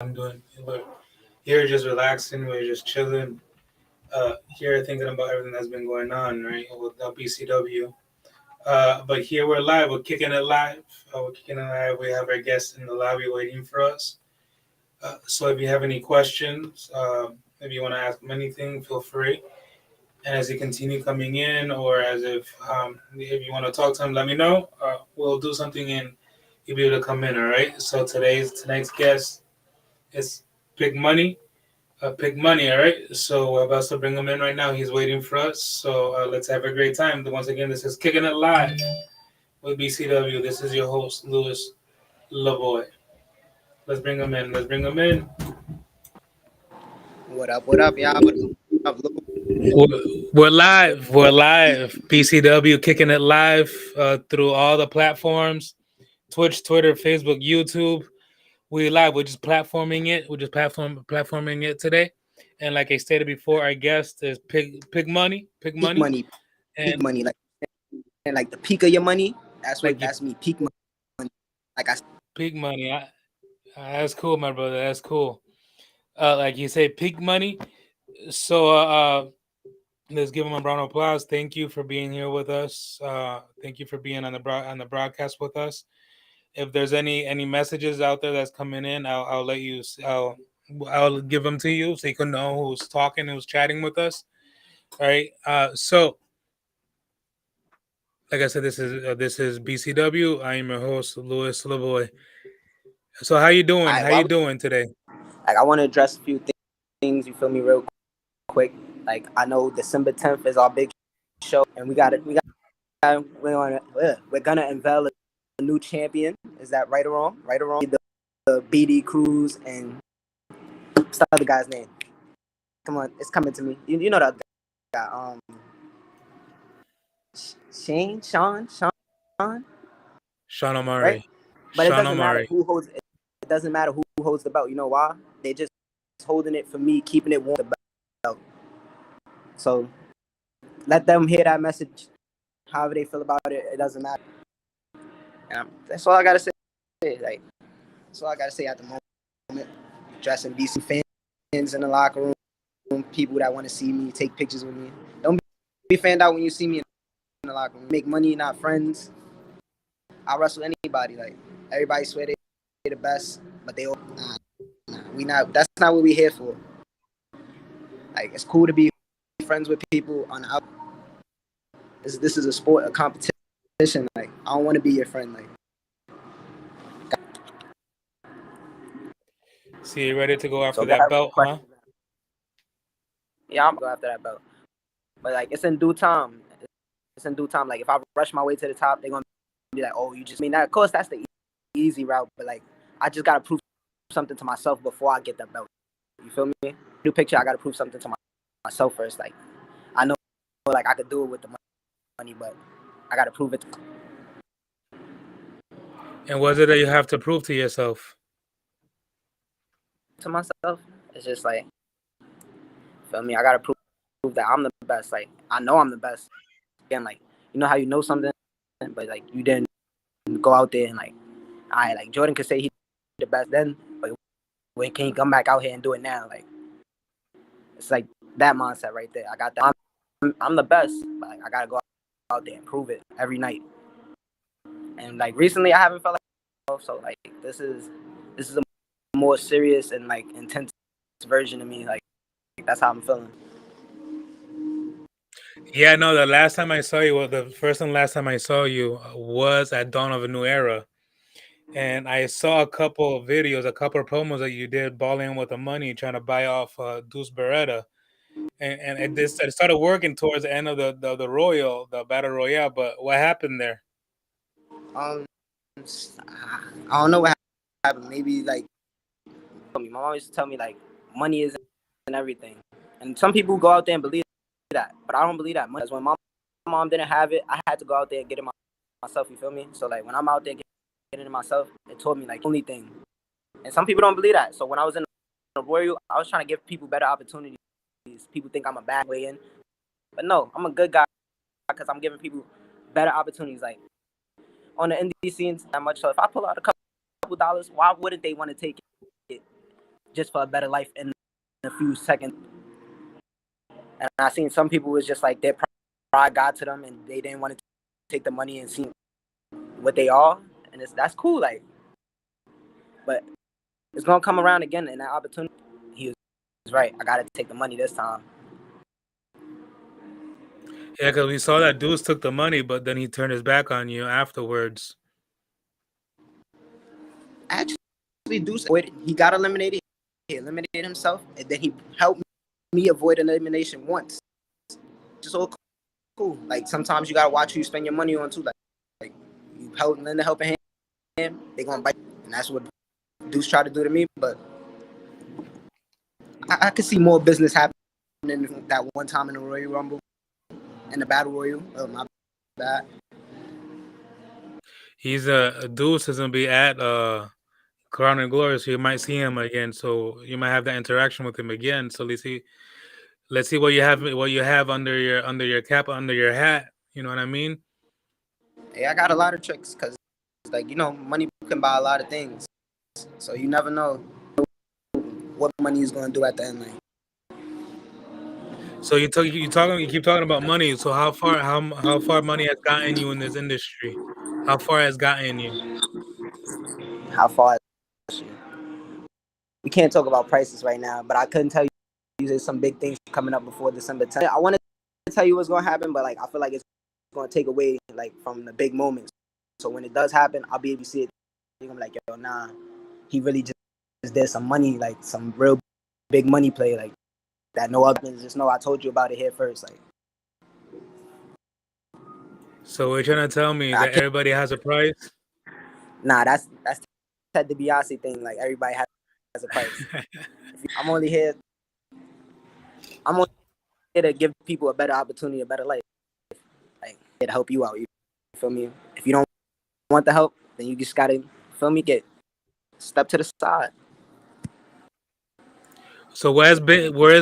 I'm doing. We're here just relaxing. We're just chilling. Here thinking about everything that's been going on, right, with BCW. But here we're live. We're kicking it live. We're kicking it live. We have our guests in the lobby waiting for us. So if you have any questions, if you want to ask them anything, feel free. And as you continue coming in, or as if you want to talk to them, let me know. We'll do something and you'll be able to come in. All right. So tonight's guest is Big Money. Pick money, all right? So we're about to bring him in right now. He's waiting for us. So let's have a great time. Once again, this is Kicking It Live with BCW. This is your host, Louis Lavoy. Let's bring him in. Let's bring him in. What up, y'all? What up, Lou? We're live. We're live. BCW Kicking It Live through all the platforms Twitch, Twitter, Facebook, YouTube. We live. We're just platforming it. We're just platforming it today. And like I stated before, our guest is Pig Money. Pig Peak Money. money, peak And money, like the peak of your money. like you That's me. Peak money. Like I Pig Money. That's cool, my brother. That's cool. Like you say, Pig Money. So let's give him a round of applause. Thank you for being here with us. Thank you for being on the broadcast with us. If there's any messages out there that's coming in, I'll let you. I'll give them to you so you can know who's talking, who's chatting with us. All right. So like I said, this is BCW. I am your host, Louis Lavoy. So how you doing? I How well, you doing today? I want to address a few things. You feel me, real quick. Like I know December 10th is our big show, and we got it. We're gonna unveil a new champion. Is that right or wrong? Right or wrong? The BD Cruz and what's the other guy's name? Come on, it's coming to me. You know that guy. Sean, Sean right? O'Mari. But it Sean doesn't matter O'Mari. who holds it. It doesn't matter who holds the belt. You know why? They just holding it for me, keeping it warm. The belt. So let them hear that message. However they feel about it, it doesn't matter. And that's all I gotta say. Like that's all I gotta say at the moment. Dressing BC fans in the locker room, people that want to see me, take pictures with me. Don't be fanned out when you see me in the locker room. Make money, not friends. I'll wrestle anybody. Like everybody swear they the best, but they all we not. That's not what we here for. Like it's cool to be friends with people on the out. This is a sport, a competition. Like I don't want to be your friend. Like See, you ready to go so, after if y'all that have any belt, huh? questions, yeah, I'm gonna go after that belt. But like it's in due time. It's in due time. Like if I rush my way to the top, they're gonna be like, "Oh, you just." I mean, that, of course, that's the easy route. But like, I just gotta prove something to myself before I get that belt. You feel me? New picture. I gotta prove something to myself first. Like I know, like I could do it with the money, but I gotta prove it And what is it that you have to prove to yourself? to myself. It's just like, feel me? I gotta prove that I'm the best. Like I know I'm the best. Again, like you know how you know something, but like you didn't go out there and like Jordan could say he's the best then, but when can he come back out here and do it now? Like it's like that mindset right there. I got that. I'm the best, but like, I gotta go out there and prove it every night. And like recently, I haven't felt like so. Like this is a more serious and like intense version of me. Like that's how I'm feeling. Yeah, no, the last time I saw you, well, the first and last time I saw you was at Dawn of a New Era. And I saw a couple of videos, a couple of promos that you did balling with the money, trying to buy off Deuce Beretta. And it started working towards the end of the battle royale. But what happened there? Um, I don't know what happened. Maybe like my mom used to tell me like money isn't everything, and some people go out there and believe that, but I don't believe that. Because when my mom didn't have it, I had to go out there and get it myself. You feel me? So like when I'm out there getting it myself, it taught me like only thing. And some people don't believe that. So when I was in the Royal, I was trying to give people better opportunities. People think I'm a bad way in, but no, I'm a good guy because I'm giving people better opportunities. Like on the indie scenes, that much. So if I pull out a couple dollars, why wouldn't they want to take it? just for a better life in a few seconds. And I seen some people was just like their pride got to them and they didn't want to take the money and see what they are, and that's cool. Like, but it's gonna come around again in that opportunity. He was right. I gotta take the money this time. Yeah, because we saw that Deuce took the money, but then he turned his back on you afterwards. Actually, Deuce, he got eliminated. He eliminated himself, and then he helped me avoid elimination once. Just all cool. Like sometimes you gotta watch who you spend your money on too. Like you lend a helping hand, they gonna bite, and that's what Deuce tried to do to me. But I could see more business happening that one time in the Royal Rumble, in the Battle Royal. Oh my bad. He's a Deuce is gonna be at Crown and Glory, so you might see him again. So you might have that interaction with him again. So let's see what you have under your cap, under your hat. You know what I mean? Hey, I got a lot of tricks because, like, you know, money can buy a lot of things. So you never know what money is going to do at the end. Like, so you keep talking about money. So how far money has gotten you in this industry? How far has gotten you? how far? We can't talk about prices right now, but I couldn't tell you there's some big things coming up before December 10th. I want to tell you what's going to happen, but like I feel like it's going to take away like from the big moments. So when it does happen, I'll be able to see it. I'm like, yo, nah, he really just did some money, like some real big money play, like that no other just know I told you about it here first. Like, So you're trying to tell me that everybody has a price? Nah, that's Ted DiBiase thing. Like everybody has a price. I'm only here to give people a better opportunity, a better life. Like here to help you out. You feel me? If you don't want the help, then you just gotta step to the side. So where has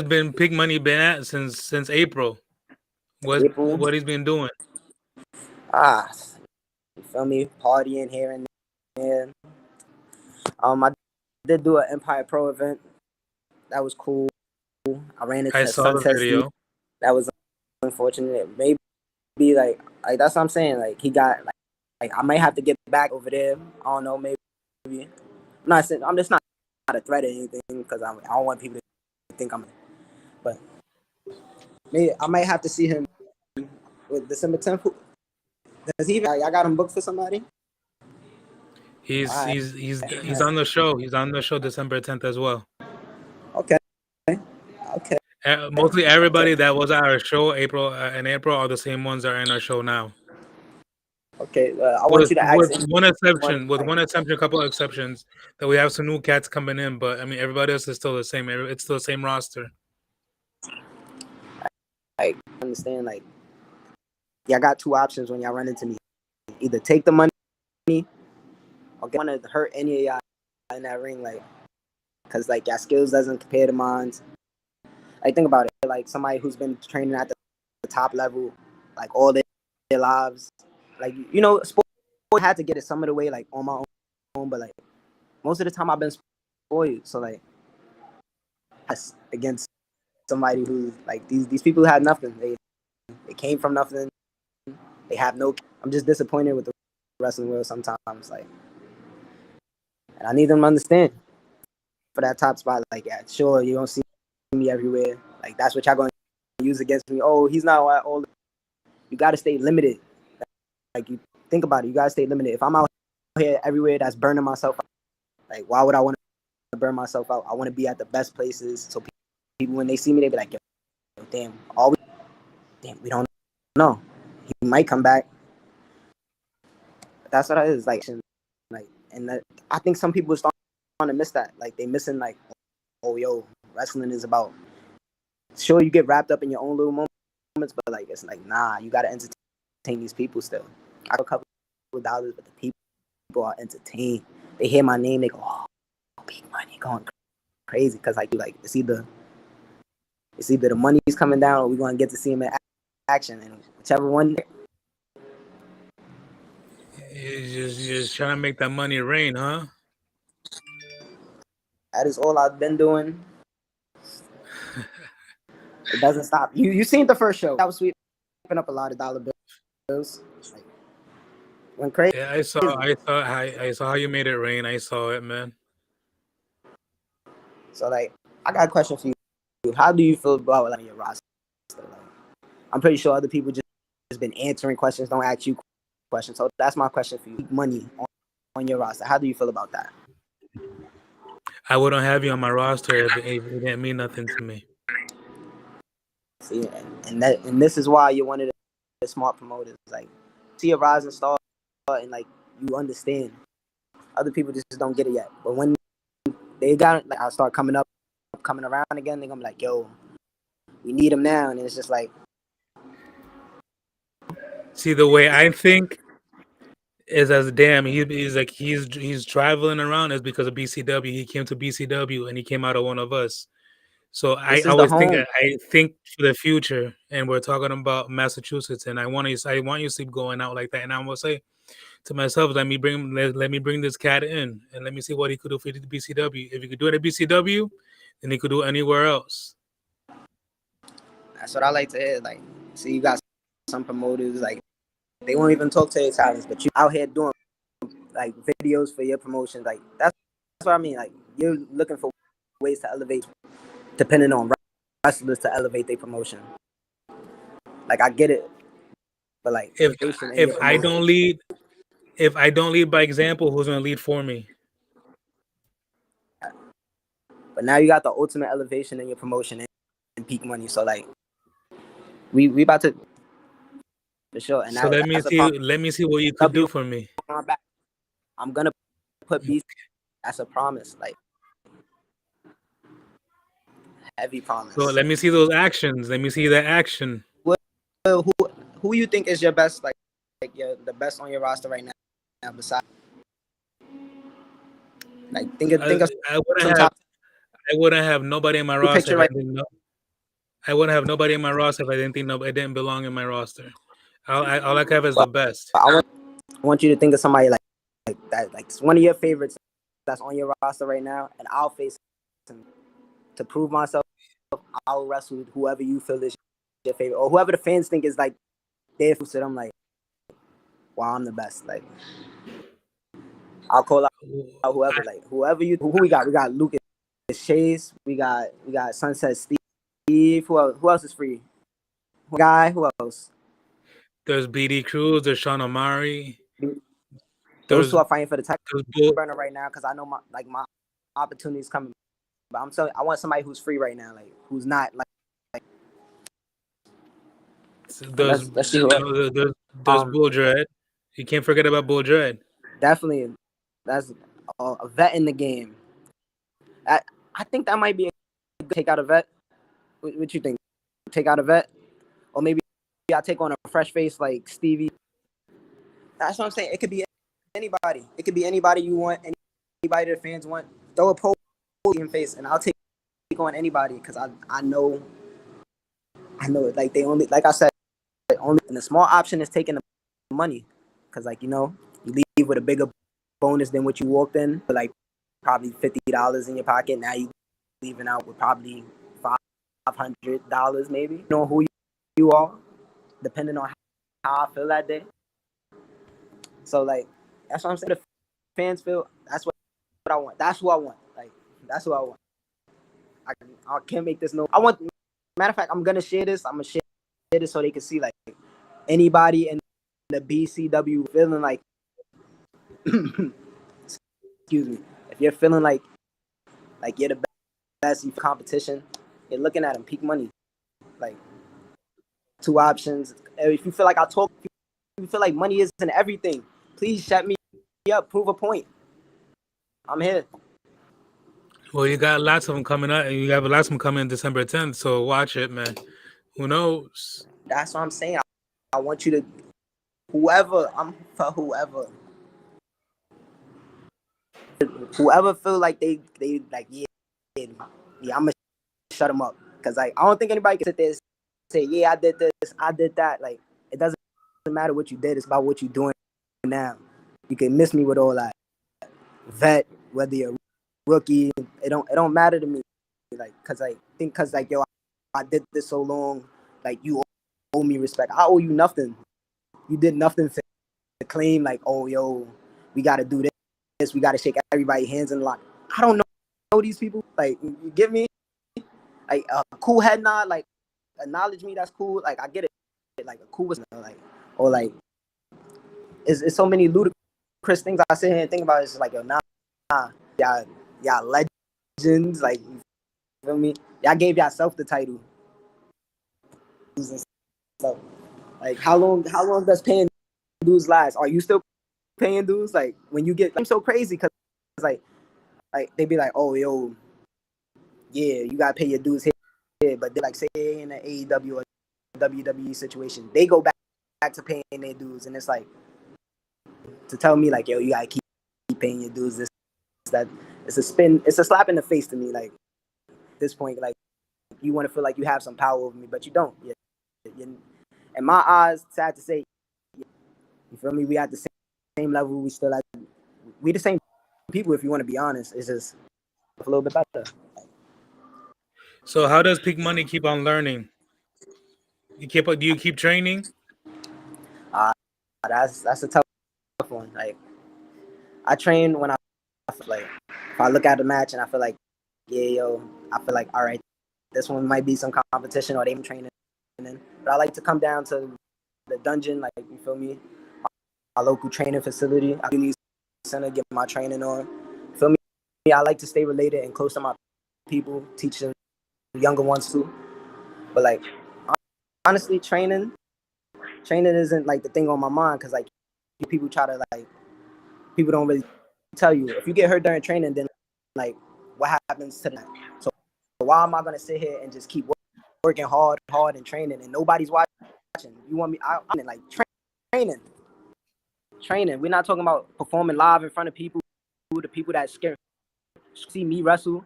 been Big Money been at since April? What he's been doing? You feel me? Partying here and there. I did do an Empire Pro event. That was cool. I ran into Sunset Steve. That was unfortunate. Maybe like that's what I'm saying. Like he got like I might have to get back over there. I don't know. Maybe. I'm not saying I'm just not a threat or anything because I don't want people to think I'm. But maybe I might have to see him with December 10th. Does he? I got him booked for somebody. He's on the show. He's on the show December 10th as well. Okay. Mostly everybody that was at our show in April are the same ones that are in our show now. Okay, I want you to ask. With one exception, a couple of exceptions, that we have some new cats coming in, but I mean everybody else is still the same. It's still the same roster. Like, understand, like, y'all got two options when y'all run into me. Either take the money or want to hurt any of y'all in that ring, like, because, like, y'all skills doesn't compare to mine. Like, think about it. Like, somebody who's been training at the top level, like, all their lives. Like, you know, sport had to get it some of the way, like, on my own, but, like, most of the time I've been spoiled. So, like, against somebody who, like, these people had nothing. They came from nothing. They have no. I'm just disappointed with the wrestling world sometimes, like, and I need them to understand for that top spot. Like, yeah, sure, you don't see me everywhere. Like, that's what y'all gonna use against me. Oh, he's not all. You gotta stay limited. Like, you think about it. You gotta stay limited. If I'm out here everywhere, that's burning myself out. Like, why would I want to burn myself out? I want to be at the best places, so people when they see me, they be like, damn, we don't know. He might come back. That's what it is. Like, and that, I think some people are starting to miss that. Like, they missing, like, oh, yo, wrestling is about. Sure, you get wrapped up in your own little moments, but, like, it's like, nah, you got to entertain these people still. I have a couple of dollars, but the people are entertained. They hear my name, they go, oh, big money, going crazy. Because, like, it's either the money's coming down or we're going to get to see him in action. And whichever one. You're just trying to make that money rain, huh? That is all I've been doing. It doesn't stop. You seen the first show? That was sweeping up a lot of dollar bills. Like, went crazy. Yeah, I saw how you made it rain. I saw it, man. So like, I got a question for you. How do you feel about like your roster? Like, I'm pretty sure other people just been answering questions, don't ask you questions. So that's my question for you. Money on your roster. How do you feel about that? I wouldn't have you on my roster if it didn't mean nothing to me. See, and this is why you're one of the smart promoters. Like, see a rising star, and like you understand. Other people just don't get it yet. But when they got it, like I start coming around again, they're gonna be like, "Yo, we need him now," and it's just like. See, the way I think is as damn. He's traveling around is because of BCW. He came to BCW and he came out of one of us. So I This is the always think home. I think for the future, and we're talking about Massachusetts, and I want you to keep going out like that. And I'm gonna say to myself, let me bring this cat in and let me see what he could do for the BCW. If he could do it at BCW, then he could do it anywhere else. That's what I like to hear. Like, see, you got some promoters like they won't even talk to their talents, but you out here doing like videos for your promotion. Like that's what I mean. Like you're looking for ways to elevate, depending on wrestlers to elevate their promotion. Like I get it, but like If I don't lead. If I don't lead by example, who's gonna lead for me? But now you got the ultimate elevation in your promotion and peak money. So like, we about to for sure. And so let me see what you could do for me. I'm gonna put BC as a promise, like heavy promise. So let me see those actions. Let me see that action. Who you think is your best, like the best on your roster right now? Besides, like think of I wouldn't have nobody in my roster. Right. I wouldn't have nobody in my roster if I didn't think it didn't belong in my roster. All I have is the best. I want you to think of somebody like that, like one of your favorites that's on your roster right now, and I'll face him to prove myself. I'll wrestle with whoever you feel is your favorite, or whoever the fans think is like their favorite. I'm like, wow, I'm the best. Like, I'll call out whoever. Who we got? We got Lucas Chase. We got Sunset Steve. Who else is free? Who else? There's BD Cruz. There's Sean Amari. Those two are fighting for the title burner right now because I know my opportunity is coming. But I'm telling you, I want somebody who's free right now, like who's not like. There's Bull Dread. You can't forget about Bull Dread. Definitely, that's a vet in the game. I think that might be a good take out a vet. What you think? Take out a vet, or maybe I take on a fresh face like Stevie. That's what I'm saying. It could be anybody. It could be anybody you want. Anybody the fans want. Throw a pole in face, and I'll take on anybody because I know it. Like they only, like I said, only and the small option is taking the money because like you leave with a bigger bonus than what you walked in, for like probably $50 in your pocket. Now you leaving out with probably $500 maybe. You know who you are, depending on how I feel that day. So like that's what I'm saying. The fans feel that's what I want. That's who I want. Like that's who I want. I can't make this no. Matter of fact, I'm gonna share this. I'm gonna share this so they can see like anybody in the BCW feeling like. Excuse me. If you're feeling like you're the best in competition, you're looking at them peak money. Like 2 options. If you feel like if you feel like money isn't everything, please shut me up. Prove a point. I'm here. Well, you got lots of them coming up, and you have lots of them coming December 10th. So watch it, man. Who knows? That's what I'm saying. I want you to whoever. I'm for whoever. Whoever feel like they like I'm gonna shut them up because like I don't think anybody can sit there and say yeah I did this, I did that. Like it doesn't matter what you did. It's about what you're doing now. You can miss me with all that vet, whether you're rookie. It don't matter to me. Like, cause like yo, I did this so long. Like you owe me respect. I owe you nothing. You did nothing to claim like, oh yo, we gotta do this. We gotta shake everybody's hands and lock. I don't know these people. Like you get me? Like a cool head nod. Like acknowledge me. That's cool. Like I get it. Like a cool like or like it's so many ludicrous things I sit here and think about. It's like yo, nah, y'all legends. Like you feel me? Y'all gave yourself the title. So, like how long does paying dues last? Are you still paying dues? Like when you get, I'm so crazy because like they be like, oh yo, yeah, you gotta pay your dues here, but they like say in an AEW or WWE situation, they go back to paying their dues, and it's like to tell me like yo, you gotta keep paying your dues. This that it's a slap in the face to me. Like at this point, like you want to feel like you have some power over me, but you don't. In my eyes, sad to say, you feel me? We at the same level. We the same people. If you want to be honest, it's just a little bit better. So how does Peak Money keep on learning? Do you keep training? That's a tough one. Like I train when I like if I look at the match and I feel like yeah yo, I feel like all right, this one might be some competition or they training. But I like to come down to the dungeon, like you feel me, our local training facility. I need center get my training on. Feel me? I like to stay related and close to my people, teaching younger ones too. But like honestly, training isn't like the thing on my mind because like people try to like people don't really tell you if you get hurt during training, then like what happens to that? So why am I gonna sit here and just keep working hard and training and nobody's watching? You want me? I'm like training. We're not talking about performing live in front of people. The people that see me wrestle,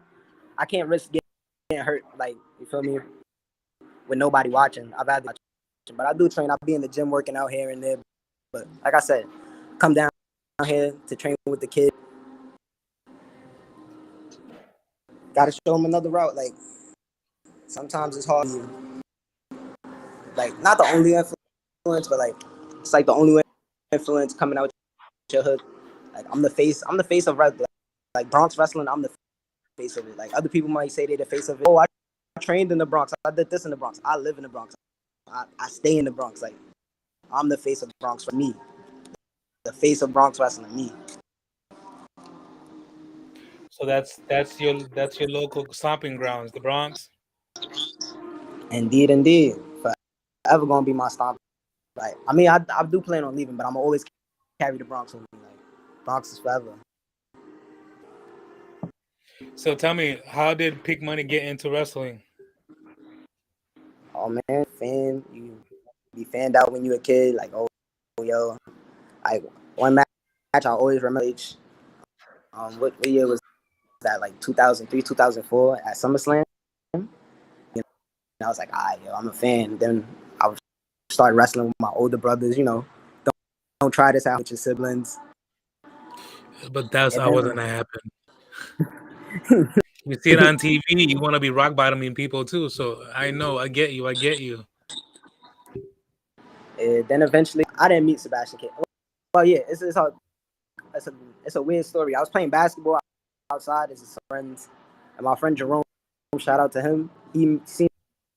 I can't risk getting hurt. Like you feel me? With nobody watching, I'd rather watch. But I do train. I'll be in the gym working out here and there. But like I said, come down here to train with the kid. Got to show them another route. Like sometimes it's hard. Like not the only influence, but like it's like the only influence coming out your hood. Like I'm the face of wrestling. Like Bronx wrestling, I'm the face of it. Like other people might say they're the face of it. Oh, I trained in the Bronx. I did this in the Bronx. I live in the Bronx. I stay in the Bronx. Like I'm the face of the Bronx for me. The face of Bronx wrestling, me. So that's your local stomping grounds, the Bronx. Indeed. Forever gonna be my stomp. Like I mean, I do plan on leaving, but I'm always carry the Bronx with me. Like Bronx is forever. So tell me, how did Peak Money get into wrestling? Oh man, you be fanned out when you a kid. Like oh yo, like one match I always remember. What year was that? Like 2003, 2004 at SummerSlam. And I was like, yo, I'm a fan. Then I would start wrestling with my older brothers. You know, don't try this out with your siblings. But that's how wasn't gonna happen. You see it on TV. You want to be rock bottoming people too. So I know. I get you. Then eventually, I didn't meet Sebastian K. Well, yeah, it's a weird story. I was playing basketball outside as his friends, and my friend Jerome, shout out to him. He seen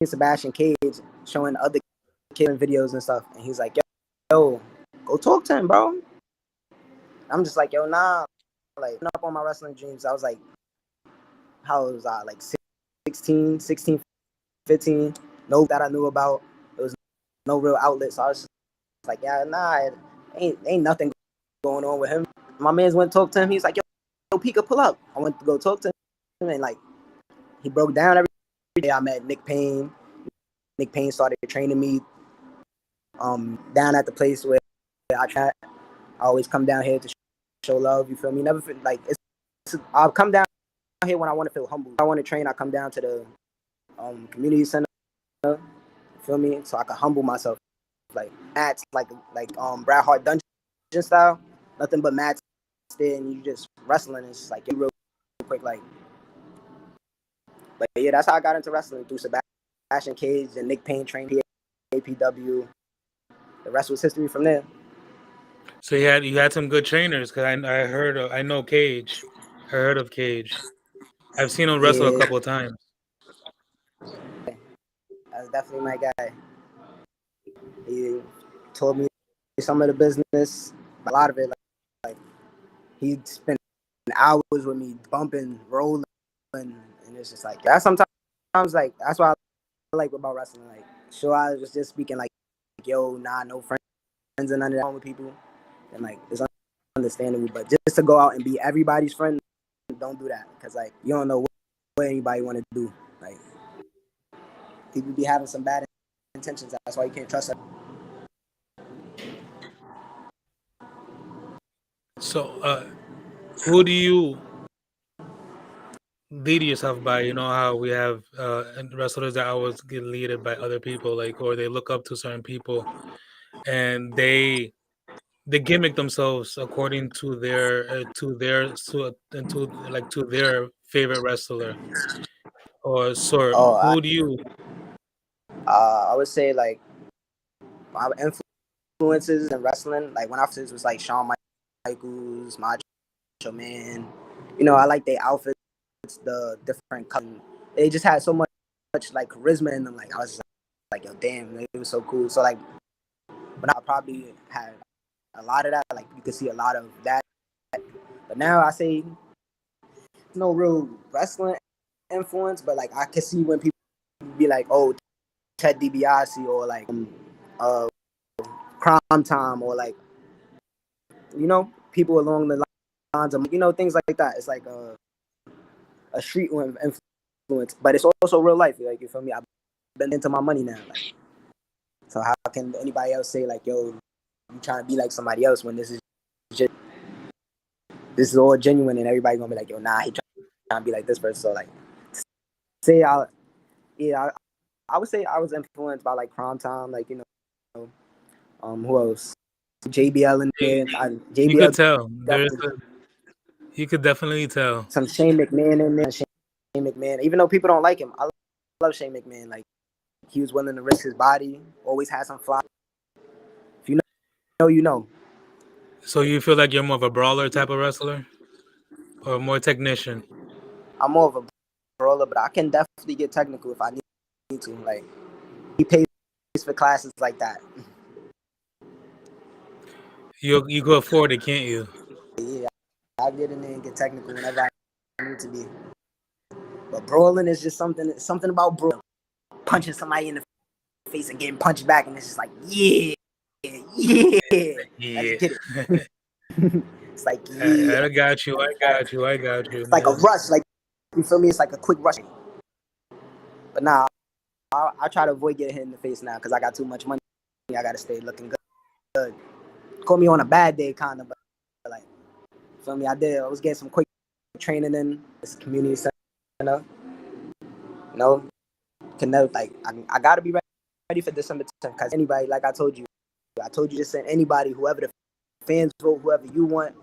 Sebastian Cage showing other kids videos and stuff, and he's like, "Yo, go talk to him, bro." I'm just like, "Yo, nah." Like, up on my wrestling dreams. I was like, how was I? Like 16, 15. No that I knew about. There was no real outlet, so I was just like, yeah, nah, ain't nothing going on with him. My man's went to talk to him. He's like, yo, Pika, pull up. I went to go talk to him, and like, he broke down every day. I met Nick Payne. Nick Payne started training me down at the place where I try. I always come down here to show love. You feel me? Never feel like I'll come down here when I want to feel humble. If I want to train, I come down to the community center. You feel me? So I can humble myself. Like mats, like Bret Hart dungeon style. Nothing but mats there, and you just wrestling. It's like you real quick, like. But yeah, that's how I got into wrestling, through Sebastian Cage and Nick Payne training APW. The rest was history from there. So you had some good trainers, because I know Cage. I heard of Cage. I've seen him wrestle a couple of times. That's definitely my guy. He told me some of the business, a lot of it. Like he spent hours with me, bumping, rolling, and it's just like that's sometimes like that's why I like about wrestling. Like, sure, I was just speaking like, yo, nah, no friends and none of that with people, and like it's understandable. But just to go out and be everybody's friend, don't do that, because like you don't know what anybody want to do. Like people be having some bad intentions. That's why you can't trust them. So, who do you lead yourself by? You know how we have wrestlers that always get leaded by other people, like, or they look up to certain people, and they gimmick themselves according to their favorite wrestler or sort. Oh, Who do you? I would say like my influences in wrestling. Like when I first was like Shawn Michaels, Macho Man. You know, I like their outfits, the different colors. They just had so much like charisma in them. Like I was just like, yo, damn, it was so cool. So like, but I probably had a lot of that. Like you could see a lot of that. But now I say no real wrestling influence, but like I can see when people be like, oh, Ted DiBiase, or like uh Crime Time, or like, you know, people along the lines of, you know, things like that. It's like a street influence, but it's also real life. Like, you feel me? I've been into my money now. Like, so how can anybody else say like, yo, you trying to be like somebody else when this is all genuine, and everybody gonna be like, yo, nah, he trying to be like this person. So like, say I would say I was influenced by like Crime Time, like, you know, who else? JBL in there. You could JBL tell. definitely. You could definitely tell. Some Shane McMahon in there. Shane McMahon, even though people don't like him, I love Shane McMahon. Like, he was willing to risk his body. Always had some fly. If you know, you know. So you feel like you're more of a brawler type of wrestler, or more technician? I'm more of a brawler, but I can definitely get technical if I need to. Like, he pays for classes like that. You could afford it, can't you? Yeah, I'll get in there and get technical whenever I need to be. But brawling is just something about brawling. Punching somebody in the face and getting punched back, and it's just like, yeah. Yeah. Let's get it. It's like, yeah. I got you. It's like a rush. Like, you feel me? It's like a quick rush. But nah, I try to avoid getting hit in the face now because I got too much money. I got to stay looking good. Call me on a bad day, kind of. But like, feel me? I was getting some quick training in this community center. You know, like, I got to be ready for December 10th, because anybody, like I told you to send anybody, whoever the fans vote, whoever you want,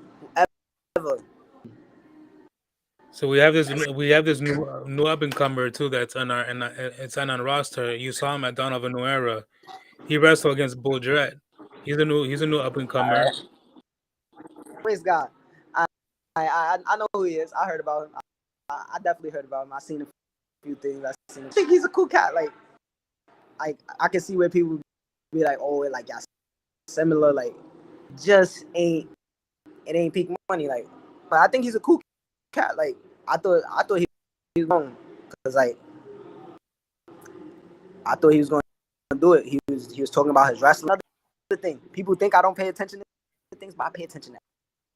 whoever. So we have this new up and comer too that's on it's on our roster. You saw him at Dawn of a New Era. He wrestled against Bull Jarrett. He's a new up and comer. Praise God. I know who he is. I heard about him. I definitely heard about him. I seen a few things. I think he's a cool cat. Like I can see where people be like, oh, like, yeah, similar. Like, just ain't peak money. Like, but I think he's a cool cat. Like, I thought he was wrong, because like I thought he was going to do it. He was talking about his wrestling. Another thing, people think I don't pay attention to things, but I pay attention to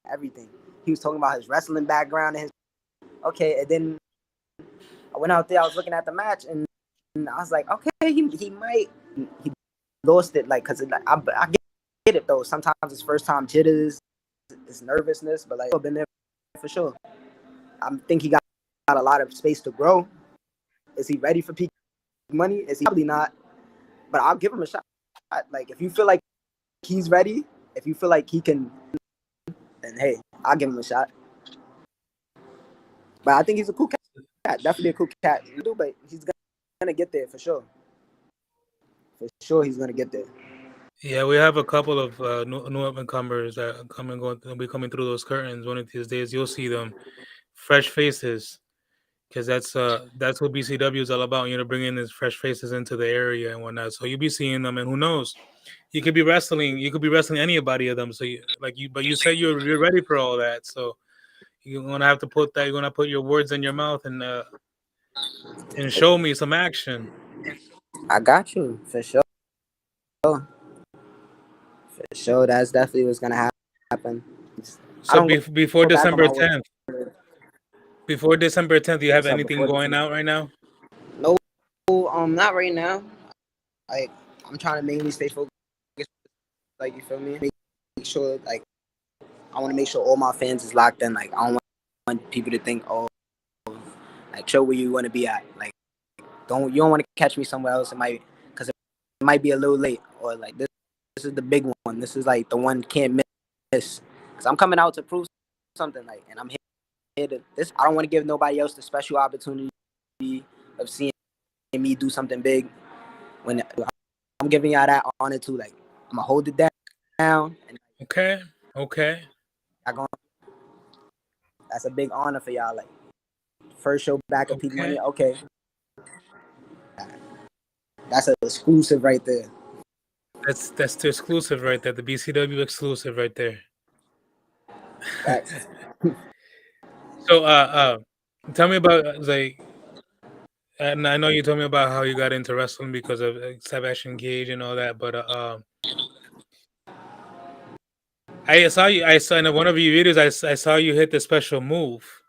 everything. He was talking about his wrestling background and his. Okay, and then I went out there. I was looking at the match, and I was like, okay, he might. He lost it, like, because I get it though. Sometimes it's first time jitters, it's nervousness, but like, I've been there for sure. I think he got a lot of space to grow. Is he ready for peak money? Is he? Probably not. But I'll give him a shot. Like, if you feel like he's ready, if you feel like he can, then hey, I'll give him a shot. But I think he's a cool cat. Definitely a cool cat. But he's gonna get there for sure. For sure, he's gonna get there. Yeah, we have a couple of new up and comers that will be coming through those curtains. One of these days, you'll see them, fresh faces, because that's what BCW is all about. Bringing these fresh faces into the area and whatnot. So you'll be seeing them, and who knows, you could be wrestling anybody of them. So but you said you're ready for all that. So you're gonna have to put that. You're gonna put your words in your mouth and show me some action. I got you for sure. For sure, that's definitely what's gonna happen. So before go back on December my word. 10th, do you have What's up anything before going December? out right now? No, not right now. Like I'm trying to mainly stay focused. Like you feel me? Make sure like I want to make sure all my fans is locked in. Like I don't want people to think, oh, like show where you want to be at. Like you don't want to catch me somewhere else. Because it might be a little late or like this is the big one. This is like the one can't miss. Because I'm coming out to prove something. Like and I'm here to this. I don't want to give nobody else the special opportunity of seeing me do something big. When I'm giving y'all that honor too. Like I'm gonna hold it down. And Okay. That's a big honor for y'all. Like first show back at Peak Okay. Money. Okay, that's an exclusive right there. That's the exclusive right there. The BCW exclusive right there. So tell me about like. And I know you told me about how you got into wrestling because of Sebastian Gage and all that, but I saw you. I saw in one of your videos. I saw you hit the special move.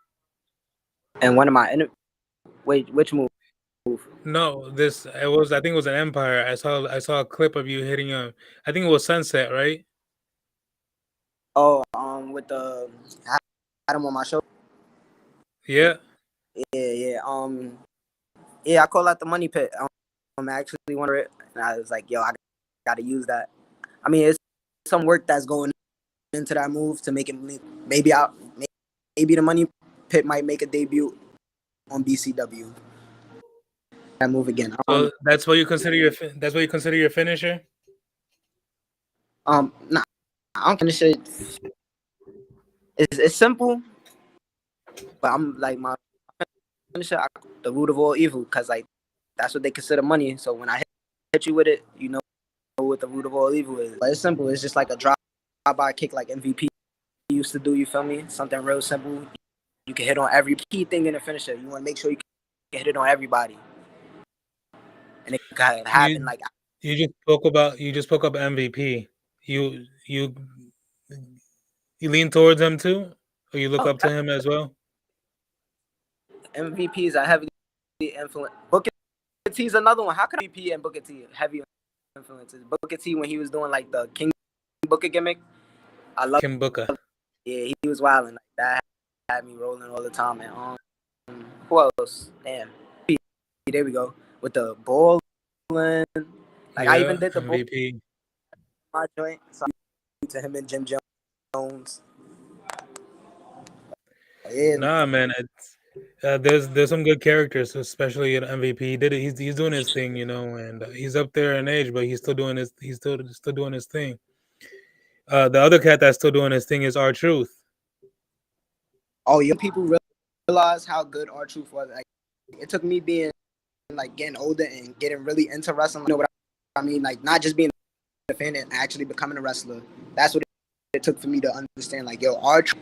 And one of my wait, which move? No, this it was. I think it was an Empire. I saw a clip of you hitting a. I think it was Sunset, right? Oh, with the Adam on my show. Yeah. Yeah. Yeah. I call that the money pit. I actually wanted it, and I was like, yo, I got to use that. I mean, it's some work that's going into that move to make it. Maybe the money pit might make a debut on BCW. That move again. So that's what you consider your finisher. Nah, I don't finish it. It's simple, but I'm like my finisher, the root of all evil, because like that's what they consider money. So when I hit you with it, you know what the root of all evil is. But it's simple. It's just like a drive-by kick, like MVP used to do. You feel me? Something real simple. You can hit on every key thing in the finisher. You want to make sure you can hit it on everybody, and it can happen like. You just spoke up MVP. You lean towards him too, or you look up to him as well. MVPs are heavily influenced. Booker T's another one. How could MVP and Booker T heavy influences? Booker T when he was doing like the King Booker gimmick, I love Kim Booker. Yeah, he was wilding like that. Had me rolling all the time. And who else? Damn, there we go with the ball. Like I even did the MVP. ball joint. So to him and Jim Jones. Yeah. Nah, man. There's some good characters, especially in MVP. He did it. He's doing his thing, and he's up there in age, but he's still doing his thing. The other cat that's still doing his thing is R-Truth. Oh, young people realize how good R-Truth was. Like it took me being like getting older and getting really into wrestling. You know what I mean? Like not just being a fan and actually becoming a wrestler. That's what it took for me to understand. Like yo, R-Truth,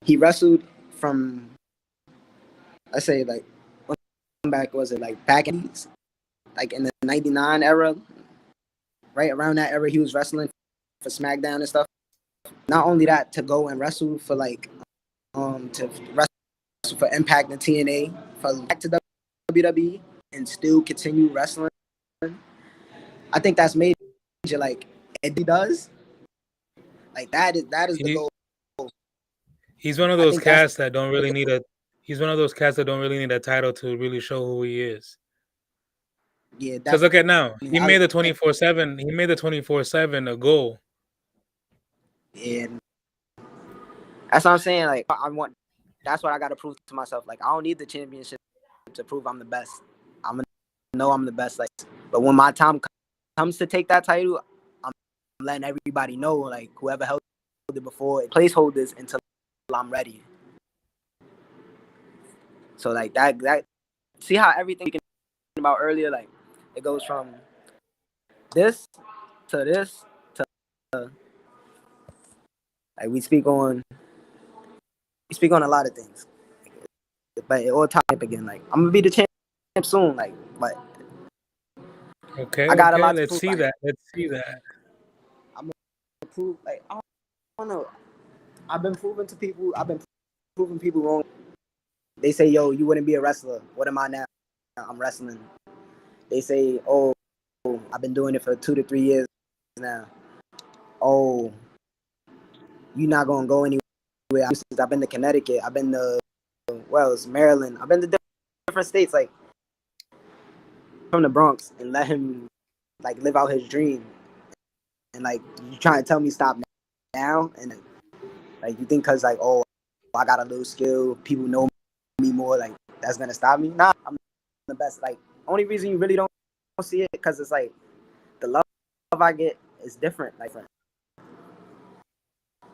he wrestled from, let's say like, back was it like back in the '99 era, right around that era, he was wrestling for SmackDown and stuff. Not only that, to go and wrestle for like, to wrestle for Impact and TNA, for back to WWE and still continue wrestling. I think that's major. Like Eddie does. Like that is the goal. He's one of those cats that don't really need a. He's one of those cats that don't really need a title to really show who he is. Yeah, because look at now. He made the 24/7. He made the 24/7 a goal. Yeah, that's what I'm saying. Like I want that's what I gotta prove to myself. Like, I don't need the championship to prove I'm the best. I'm gonna know I'm the best. Like, but when my time comes to take that title, I'm letting everybody know, like, whoever held it before, placeholders until I'm ready. So like that see how everything we can about earlier, like it goes from this to this to like we speak on a lot of things, but it all ties up again. Like, I'm gonna be the champ soon, like, but Okay, I got a okay. lot to Let's prove. see Like, that. Let's see that. I'm gonna prove, like, I don't know. I've been proving people wrong. They say, yo, you wouldn't be a wrestler. What am I now? I'm wrestling. They say, oh, I've been doing it for 2 to 3 years now. Oh, you're not gonna go anywhere. I've been to Connecticut. I've been to Wells, Maryland. I've been to different states, like from the Bronx, and let him like live out his dream. And like, you trying to tell me stop now? And like, you think because like, oh, I got a little skill, people know me more, like that's gonna stop me? Nah, I'm the best. Like, only reason you really don't see it because it's like the love I get is different. Like,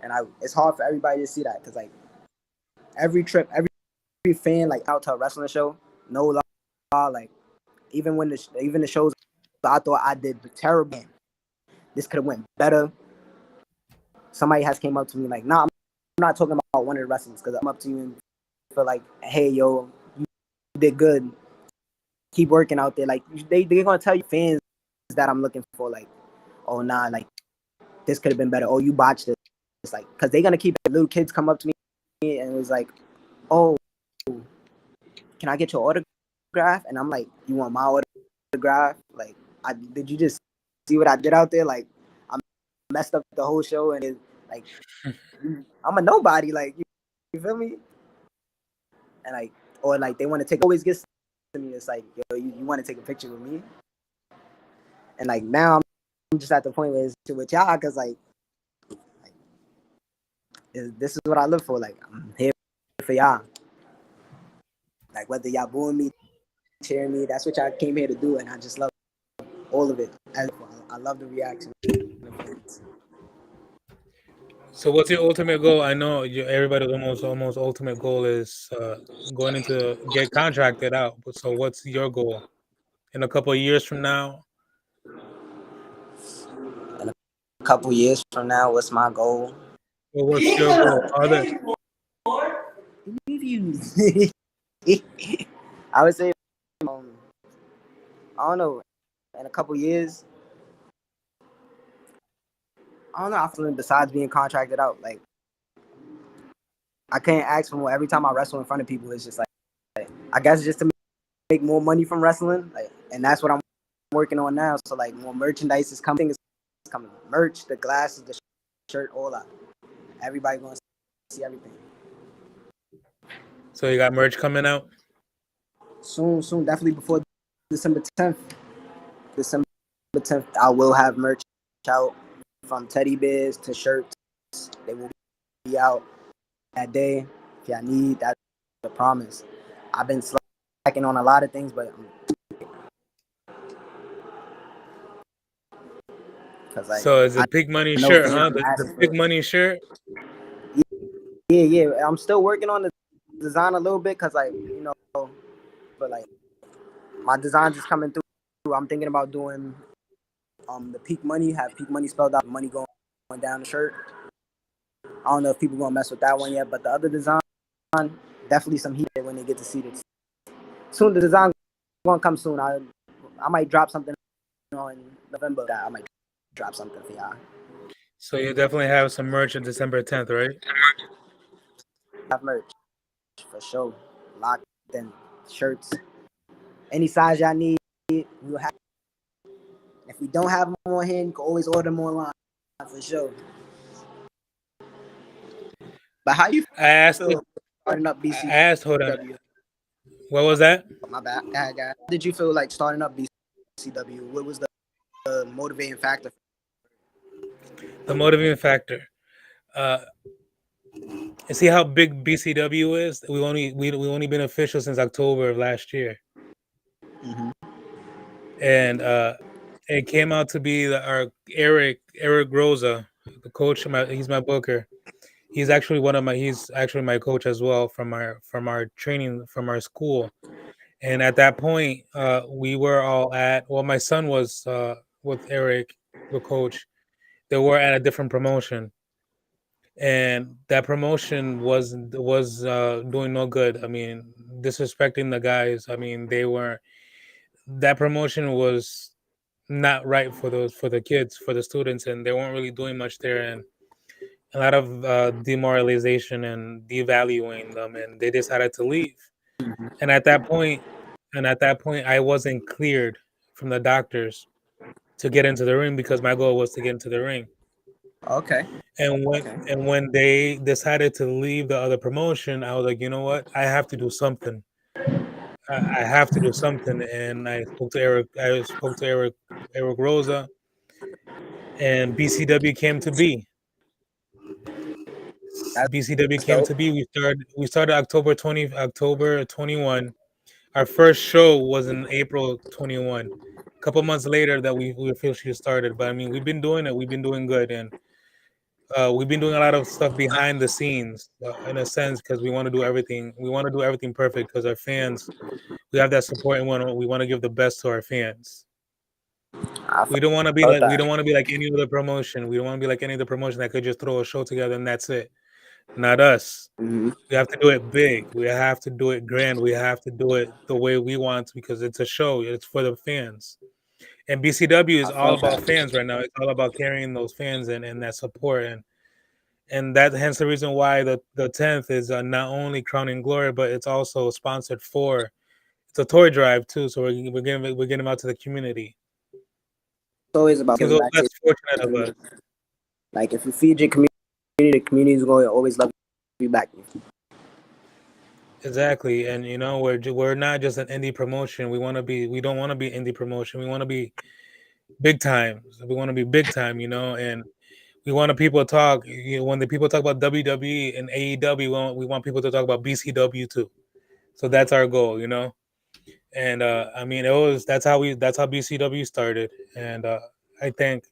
and it's hard for everybody to see that because like every trip, every fan like out to a wrestling show, no lie, like even the shows I thought I did terrible, this could have went better. Somebody has came up to me like, nah, I'm not talking about one of the wrestlers because I'm up to you and feel like, hey, yo, you did good. Keep working out there. Like, they're gonna tell you fans that I'm looking for, like, oh nah, like this could have been better. Oh, you botched it. It's like, because they're gonna keep little kids come up to me and it was like, oh, can I get your autograph? And I'm like, you want my autograph? Like, did you just see what I did out there? Like, I messed up the whole show and it, like, I'm a nobody. Like, you feel me? And like, or like they want to always get to me. It's like, yo, you want to take a picture with me? And like now I'm just at the point where it's with y'all because like this is what I live for. Like, I'm here for y'all. Like, whether y'all booing me, cheering me, that's what y'all came here to do, and I just love all of it. I love the reaction. So, what's your ultimate goal? I know everybody's almost ultimate goal is going into get contracted out. So, what's your goal in a couple of years from now? In a couple years from now, what's my goal? Well, what's your goal? I would say, I don't know, in a couple years, I don't know. I feel besides being contracted out, like I can't ask for more. Every time I wrestle in front of people, it's just like I guess just to make more money from wrestling, like, and that's what I'm working on now. So like, more merchandise is coming. It's coming, merch, the glasses, the shirt, all that. Everybody gonna see everything. So you got merch coming out Soon, definitely before December 10th. December 10th, I will have merch out, from teddy bears to shirts. They will be out that day. If y'all need, that's a promise. I've been slacking on a lot of things, but because like, So it's a I big money know shirt, fans huh? been The asking for big it. money shirt. Yeah. I'm still working on the design a little bit because, like, you know, but like my designs is coming through. I'm thinking about doing the peak money, have peak money spelled out, money going down the shirt. I don't know if people gonna mess with that one yet, but the other design, definitely some heat when they get to see this. Soon the design gonna come soon. I might drop something in November. I might drop something for y'all. So you definitely have some merch on December 10th, right? Have merch for sure. Locked in shirts, any size y'all need. We'll have. If we don't have them on hand, you can always order them online for sure. But how you I asked. feel starting up I asked. Hold on. BCW? What was that? My bad. How did you feel like starting up BCW? What was the motivating factor? The motivating factor. And see how big BCW is? We only been official since October of last year, Mm-hmm. and it came out to be our Eric Rosa, the coach. He's my booker. He's actually my coach as well from our training from our school. And at that point, we were all at. Well, my son was with Eric, the coach. They were at a different promotion, and that promotion was doing no good. I mean, disrespecting the guys. I mean, they weren't. That promotion was not right for the kids, for the students, and they weren't really doing much there. And a lot of demoralization and devaluing them, and they decided to leave. And at that point, I wasn't cleared from the doctors to get into the ring because my goal was to get into the ring. Okay. And when Okay. and when they decided to leave the other promotion, I was like, you know what? I have to do something. I have to do something. And I spoke to Eric. I spoke to Eric Rosa, and BCW came to be. BCW That's came dope. to be. We started October 21. Our first show was in April 21. A couple months later that we officially started. But I mean, we've been doing it. We've been doing good, and we've been doing a lot of stuff behind the scenes, in a sense, because we want to do everything. We want to do everything perfect because our fans. We have that support, and we want to give the best to our fans. I We don't want to be felt like we that. don't want to be like any other promotion. We don't want to be like any other promotion that could just throw a show together and that's it. Not us. Mm-hmm. We have to do it big. We have to do it grand. We have to do it the way we want because it's a show. It's for the fans. And BCW is I all felt about that. fans right now. It's all about carrying those fans and that support. And that hence the reason why the 10th is not only Crowning Glory, but it's also sponsored for. It's a toy drive too. So we're getting them out to the community. It's always about To giving those back to less fortunate your of us. community. Like if you feed your community, the community is going to always love you back. Exactly, and we're not just an indie promotion. We want to be. We don't want to be indie promotion. We want to be big time. We want to be big time, and we want to people talk. When the people talk about WWE and AEW, we want people to talk about BCW too. So that's our goal. And I mean, that's how BCW started. And thank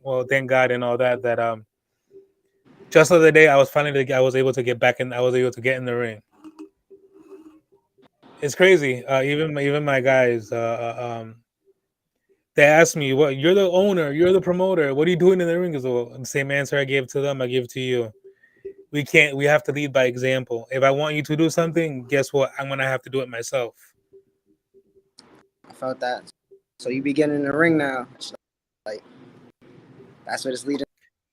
God and all that. That just the other day, I was able to get back in. I was able to get in the ring. It's crazy. Even my guys, they ask me, "What? You're the owner. You're the promoter. What are you doing in the ring?" Is the same answer I gave to them. I give to you. We can't. We have to lead by example. If I want you to do something, guess what? I'm gonna have to do it myself. I felt that. So you be getting in the ring now. Like that's what it's leading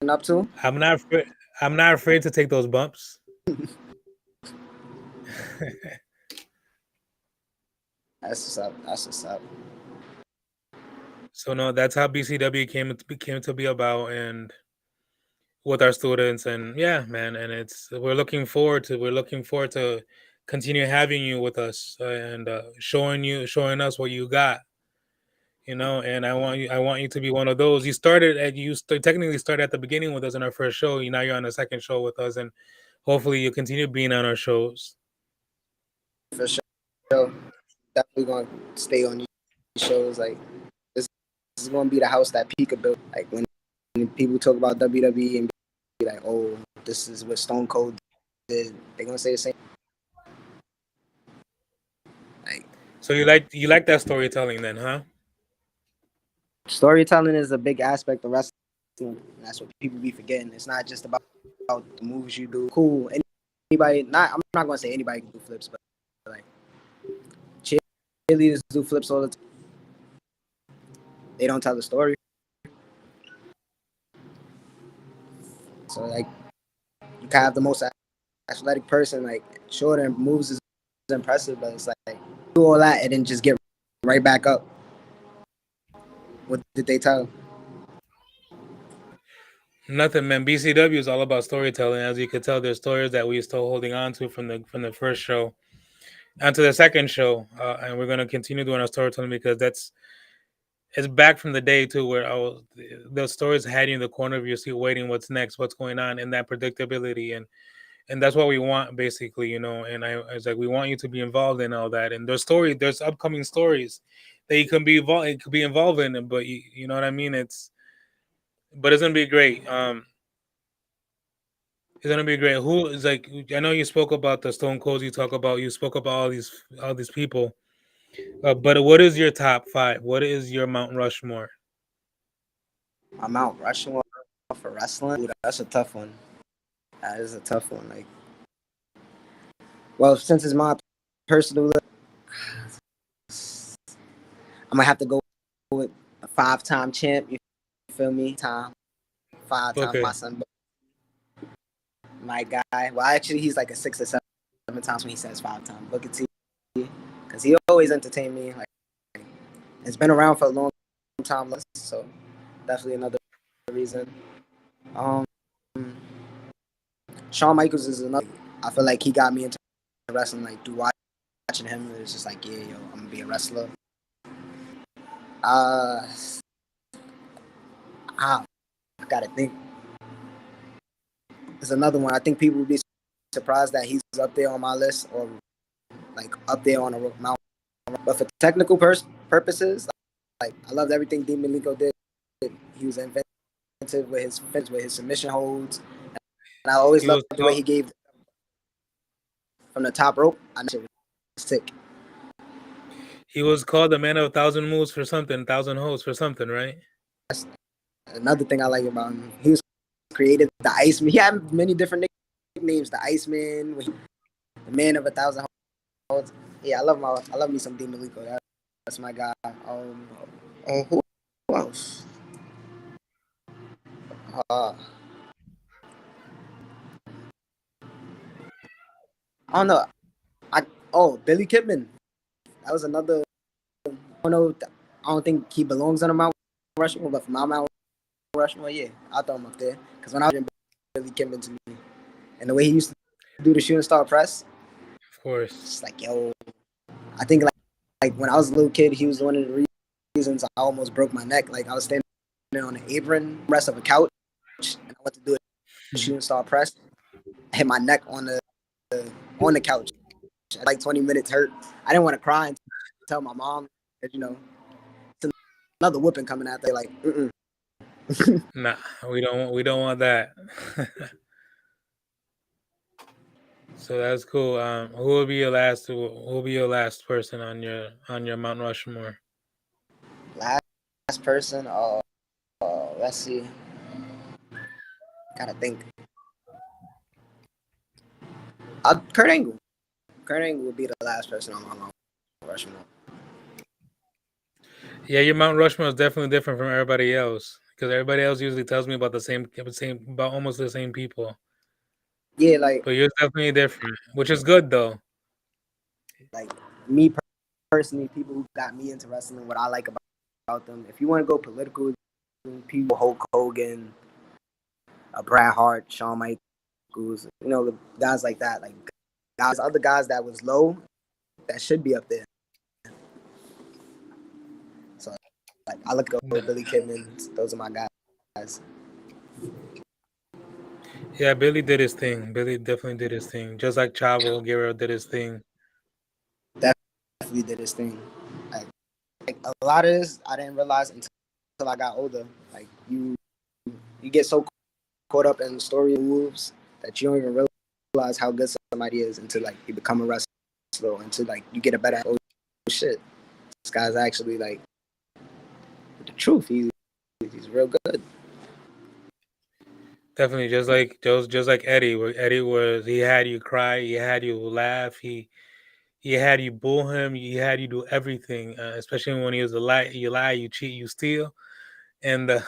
up to. I'm not. I'm not afraid to take those bumps. That's what's up. That's what's up. So no, that's how BCW came to be about, and with our students, and yeah, man, and we're looking forward to continue having you with us, and showing us what you got. And I want you to be one of those. Technically started at the beginning with us in our first show. Now you're on the second show with us, and hopefully you continue being on our shows. For sure. Definitely going to stay on these shows. Like this is going to be the house that Pika built. Like when people talk about WWE and be like, "Oh, this is what Stone Cold did," they're going to say the same. Like So you like that storytelling then, huh? storytelling is a big aspect of wrestling. And that's what people be forgetting. It's not just about the moves you do. Cool. Anybody? I'm not going to say anybody can do flips, but like cheerleaders do flips all the time. They don't tell the story. So like you can have the most athletic person, like sure their moves is impressive, but it's like do all that and then just get right back up. What did they tell? Nothing, man. BCW is all about storytelling. As you could tell, there's stories that we're still holding on to from the first show onto the second show, and we're gonna continue doing our storytelling because it's back from the day too, where the stories had you in the corner of your seat, waiting what's next, what's going on, and that predictability. And and that's what we want, basically, you know. And I was like, we want you to be involved in all that. And there's upcoming stories that you can be involved, it could be involved in, but you know what I mean. But it's gonna be great. It's gonna be great. Who is like? I know you spoke about the Stone Colds. You spoke about all these people. But what is your top five? What is your Mount Rushmore? My Mount Rushmore for wrestling. Ooh, that's a tough one. That is a tough one. Like, well, since it's my personal, I'm gonna have to go with a 5-time champ. You feel me? 5 times Okay. my son, my guy. Well, actually, he's like a 6 or 7 times when he says 5 times. Look at T, because he always entertained me. Like, it's been around for a long time, so definitely another reason. Um, Shawn Michaels is another. I feel like he got me into wrestling. Like, through watching him, it was just like, yeah, yo, I'm gonna be a wrestler. I gotta think. There's another one. I think people would be surprised that he's up there on my list, or like up there on a mountain. But for technical purposes, like I loved everything Dean Malenko did. He was inventive with his submission holds, and I always loved the way he gave from the top rope. I know it was sick. He was called the man of 1,000 moves for something, 1,000 holds for something, right? That's another thing I like about him. He was creative. The Iceman. He had many different nicknames. The Iceman, the man of 1,000 holds. Yeah, I love me some Dean Malenko. That's my guy. Who else? I don't know. Billy Kidman. That was another. I don't know. I don't think he belongs on a Mount Rushmore, but for my Mount Rushmore, yeah, I throw him up there. Because when I was Billy Kidman to me, and the way he used to do the shooting star press, Of course. it's like, yo, I think like when I was a little kid, he was one of the reasons I almost broke my neck. Like I was standing on an apron, rest of a couch, and I went to do a shooting star press. I hit my neck on the couch. Like 20 minutes hurt. I didn't want to cry and tell my mom that, it's another whooping coming out there. Like, Nah, we don't want that. So that's cool. Who will be your last? Who will be your last person on your Mount Rushmore? Last person. Let's see. Gotta think. Kurt Angle. Kurt Angle would be the last person on my Mount Rushmore. Yeah, your Mount Rushmore is definitely different from everybody else, because everybody else usually tells me about about almost the same people. Yeah, like. But yours definitely different, which is good though. Like me personally, people who got me into wrestling, what I like about them. If you want to go political, people Hulk Hogan, Bret Hart, Shawn Michaels, the guys like that, like other guys that was low, that should be up there. So, like I look at Billy Kidman. Those are my guys. Yeah, Billy did his thing. Billy definitely did his thing. Just like Chavo Guerrero did his thing. Definitely did his thing. Like a lot of this, I didn't realize until I got older. Like you get so caught up in story moves that you don't even realize how good somebody is until like you become a wrestler, until like you get a better. Oh shit, this guy's actually like the truth. He's real good. Definitely, just like Eddie. Where Eddie was, he had you cry, he had you laugh, he had you boo him, he had you do everything. Especially when he was you lie, you cheat, you steal, and the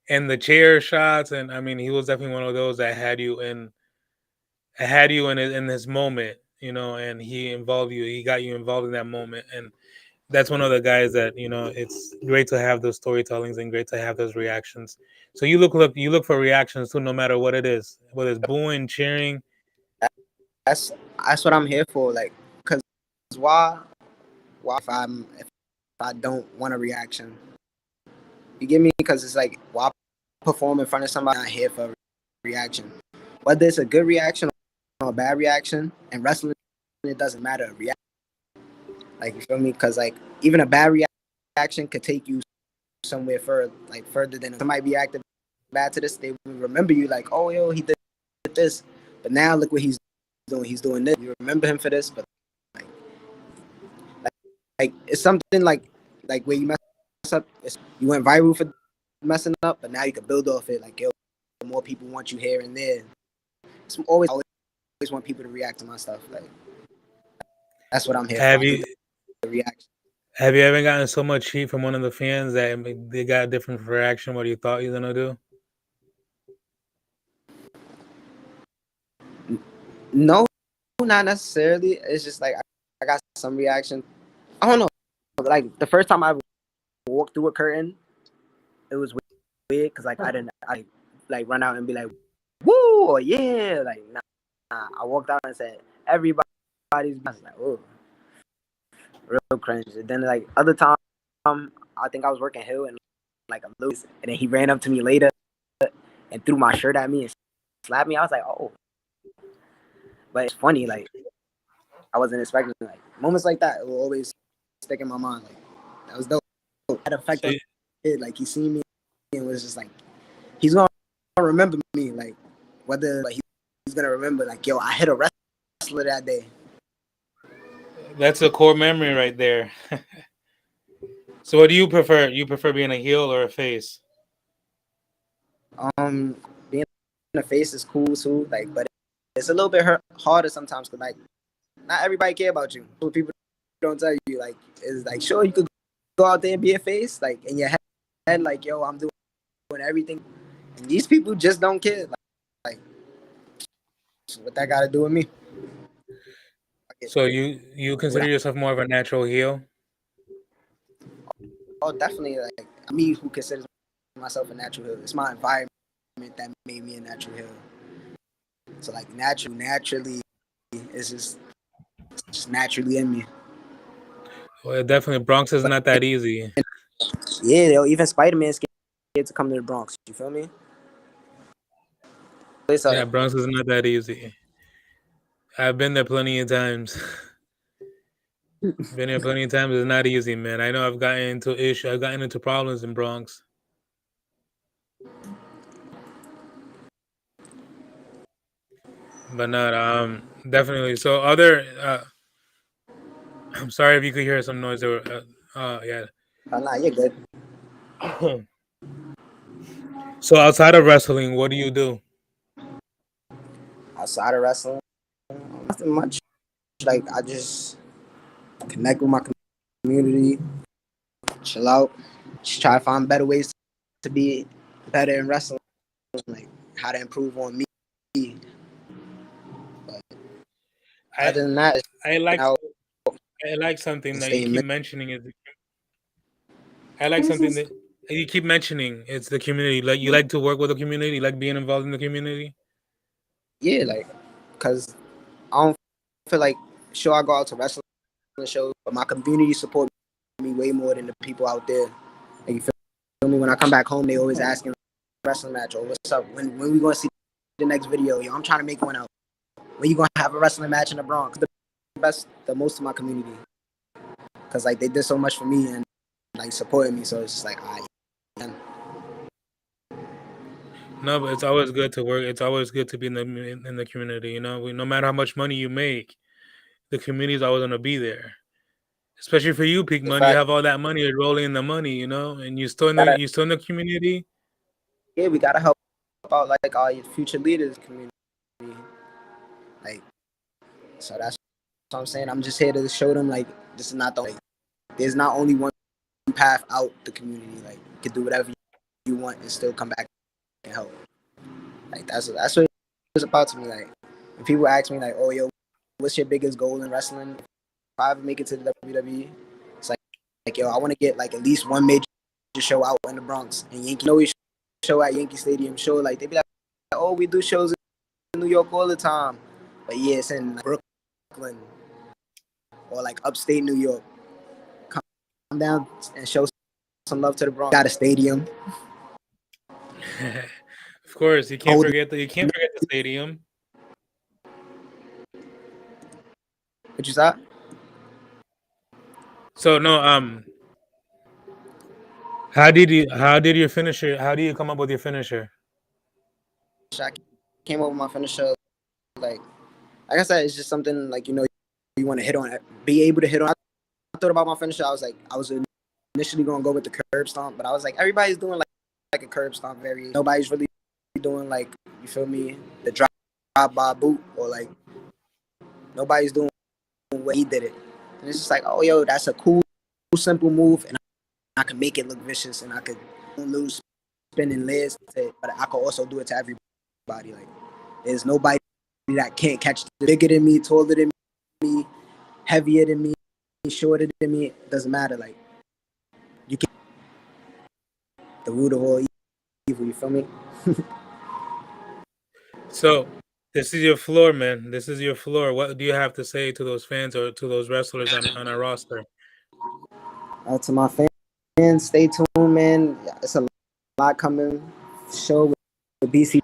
and the chair shots. And I mean, he was definitely one of those that had you in his moment, and he got you involved in that moment. And that's one of the guys that, it's great to have those storytellings and great to have those reactions. So you look for reactions too, no matter what it is, whether it's booing, cheering. That's what I'm here for. Like, cause why if I don't want a reaction, you get me? Because it's like why perform in front of somebody not here for a reaction. whether it's a good reaction or a bad reaction, and wrestling, it doesn't matter. Like, you feel me? Because like even a bad reaction could take you somewhere further than somebody reacted bad to this. They will remember you like, oh yo, he did this, but now look what he's doing. He's doing this. You remember him for this, but like, like it's something like where you mess up. You went viral for messing up, but now you can build off it. Like, yo, more people want you here and there. It's always want people to react to my stuff. Like, that's what I'm here Have for. you The reaction. have you ever gotten so much heat from one of the fans that they got a different reaction what you thought you were gonna do? No, not necessarily. It's just like I got some reaction. I don't know. Like the first time I walked through a curtain, it was weird because like I like run out and be like, woo or yeah, like nah. I walked out and said everybody's like, oh, real cringe. And then like other time, I think I was working Hill and like a loose, and then he ran up to me later and threw my shirt at me and slapped me. I was like, oh, but it's funny. Like I wasn't expecting like moments like that. It will always stick in my mind. Like that was dope. That affected So, kid. Like he seen me and was just like, he's gonna remember me. Like whether like he's gonna remember like, yo, I hit a wrestler that day. that's a core memory right there. So what do you prefer? You prefer being a heel or a face? Being a face is cool too. Like, but it's a little bit harder sometimes because like not everybody care about you. What people don't tell you like is like, sure, you could go out there and be a face, like in your head, like, yo, I'm doing everything, and these people just don't care. Like what that got to do with me? So you consider yourself more of a natural heel? Oh, definitely. Like me, who considers myself a natural heel. It's my environment that made me a natural heel. So like naturally, it's just naturally in me. Well, definitely, Bronx is But not that easy. yeah, yo, even Spider-Man scared to come to the Bronx. You feel me? Yeah, Bronx is not that easy. I've been there plenty of times. Been here plenty of times. It's not easy, man. I know I've gotten into issues. I've gotten into problems in Bronx. But not definitely. So other I'm sorry if you could hear some noise or yeah. Oh, nah, you're good. So outside of wrestling, what do you do? Outside of wrestling, nothing much. Like I just connect with my community, chill out, just try to find better ways to be better in wrestling, like how to improve on me. But I other than that, I like out I like something and that you staying. keep mentioning is I like something that you keep mentioning. It's the community. Like you like to work with the community, you like being involved in the community. Yeah, like because I don't feel like sure I go out to wrestling shows, but my community support me way more than the people out there. Like, you feel me? When I come back home, they always asking wrestling match or what's up. When we gonna see the next video? Yo, I'm trying to make one out. When you gonna have a wrestling match in the Bronx? The most of my community, because like they did so much for me and like supporting me. So it's just like No, but it's always good to work. It's always good to be in the community. You know, no matter how much money you make, the community is always gonna be there. Especially for you, Peak in Money, you fact, have all that money, you're rolling in the money, you know, and gotta you still in the community. we gotta help out like our future leaders community. Like so that's what I'm saying. I'm just here to show them like this is not the way. There's not only one path out the community. Like you can do whatever you want and still come back and help. Like that's what it's about to me. Like when people ask me like, oh yo, what's your biggest goal in wrestling? If I ever make it to the WWE, it's like yo, I want to get like at least one major show out in the Bronx and Yankee. You know, we show at Yankee Stadium. Show like they be like, oh, we do shows in New York all the time, but yeah, it's in like, Brooklyn or like upstate New York. Come down and show some love to the Bronx. Got a stadium. course, you can't forget the stadium. What you said? So no, how do you come up with your finisher? I came up with my finisher. Like I said, it's just something like you want to hit on it, be able to hit on. I thought about my finisher. I was initially gonna go with the curb stomp, but I was like, everybody's doing like a curb stomp variation. Nobody's really doing like, you feel me, the drop by boot, or like nobody's doing what he did it. And it's just like, oh yo, that's a cool, simple move, and I can make it look vicious, and I could lose spinning legs, but I could also do it to everybody. Like there's nobody that can't catch the bigger than me, taller than me, heavier than me, shorter than me. It doesn't matter. Like you can the root of all evil. You feel me? So this is your floor, man. This is your floor. What do you have to say to those fans or to those wrestlers on our roster? To my fans, stay tuned, man. It's a lot coming. Show with BC,